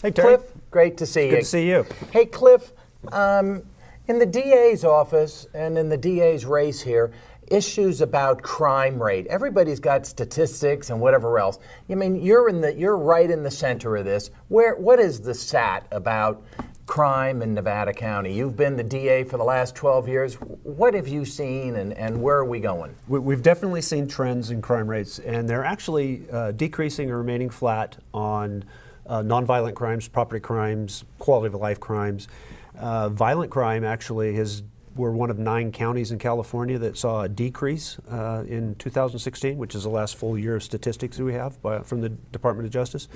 Hey, Terry. Cliff, great to see you. Good to see you. Hey, Cliff, in the DA's office and in the DA's race here, issues about crime rate. Everybody's got statistics and whatever else. I mean, you're right in the center of this. What is the stat about crime in Nevada County? You've been the DA for the last 12 years. What have you seen and where are we going? We've definitely seen trends in crime rates, and they're actually decreasing or remaining flat on nonviolent crimes, property crimes, quality of life crimes. Violent crime actually we're one of 9 counties in California that saw a decrease in 2016, which is the last full year of statistics that we have from the Department of Justice.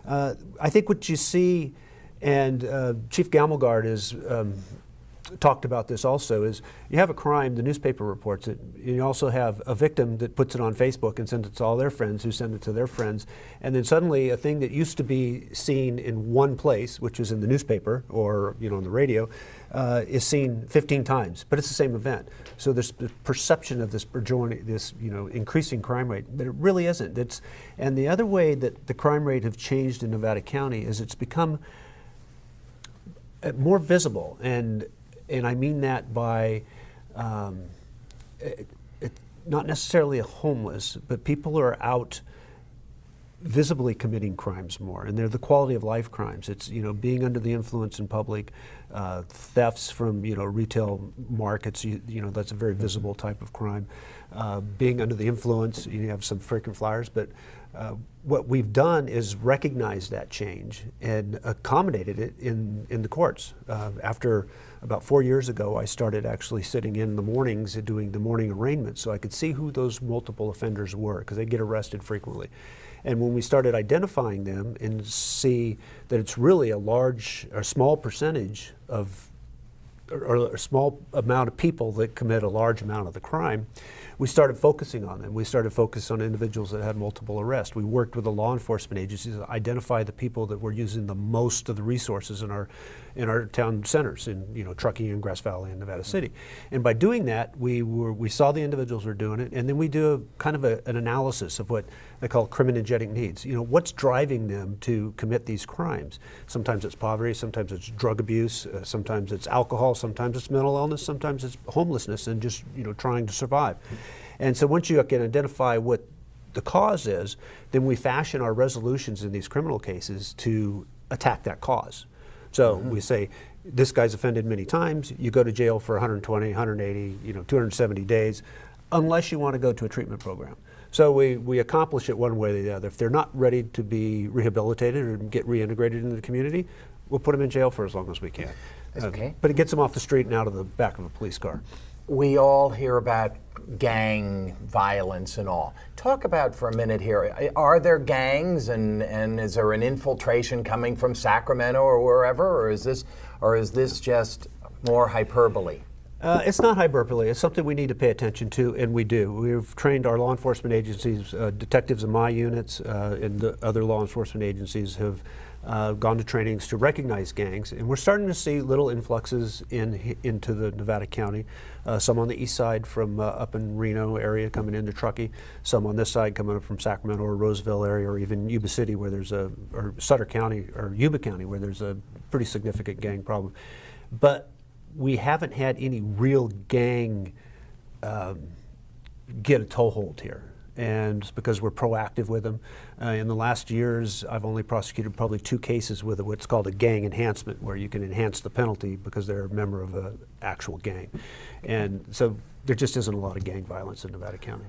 I think what you see, and Chief Gamelgard has talked about this also, is you have a crime, the newspaper reports it, you also have a victim that puts it on Facebook and sends it to all their friends who send it to their friends, and then suddenly a thing that used to be seen in one place, which is in the newspaper or on the radio, is seen 15 times, but it's the same event. So there's the perception of this increasing crime rate, but it really isn't. And the other way that the crime rate have changed in Nevada County is it's become more visible, and I mean that by not necessarily homeless, but people are out visibly committing crimes more, and they're the quality of life crimes. It's being under the influence in public, thefts from retail markets. That's a very visible type of crime. Being under the influence, you have some frequent flyers, but what we've done is recognize that change and accommodated it in the courts. After about 4 years ago, I started actually sitting in the mornings and doing the morning arraignments so I could see who those multiple offenders were, because they get arrested frequently. And when we started identifying them and see that it's really a small percentage of, or a small amount of people that commit a large amount of the crime, we started focusing on them. We started focusing on individuals that had multiple arrests. We worked with the law enforcement agencies to identify the people that were using the most of the resources in our town centers, in Truckee and Grass Valley and Nevada City. And by doing that, we saw the individuals were doing it, and then we do an analysis of what they call criminogenic needs. What's driving them to commit these crimes? Sometimes it's poverty, sometimes it's drug abuse, sometimes it's alcohol, sometimes it's mental illness, sometimes it's homelessness and just trying to survive. And so once you can identify what the cause is, then we fashion our resolutions in these criminal cases to attack that cause. So we say, this guy's offended many times, you go to jail for 120, 180, 270 days, unless you want to go to a treatment program. So we accomplish it one way or the other. If they're not ready to be rehabilitated or get reintegrated into the community, we'll put them in jail for as long as we can. Okay. But it gets them off the street and out of the back of a police car. We all hear about gang violence and all. Talk about for a minute here, are there gangs and is there an infiltration coming from Sacramento or wherever, or is this just more hyperbole? It's not hyperbole. It's something we need to pay attention to, and we do. We've trained our law enforcement agencies, detectives in my units, and the other law enforcement agencies have gone to trainings to recognize gangs, and we're starting to see little influxes into the Nevada County. Some on the east side from up in Reno area coming into Truckee, some on this side coming up from Sacramento or Roseville area, or even Yuba City or Sutter County or Yuba County where there's a pretty significant gang problem. But we haven't had any real gang get a toehold here. And it's because we're proactive with them. In the last years, I've only prosecuted probably 2 cases with what's called a gang enhancement, where you can enhance the penalty because they're a member of an actual gang. And so there just isn't a lot of gang violence in Nevada County.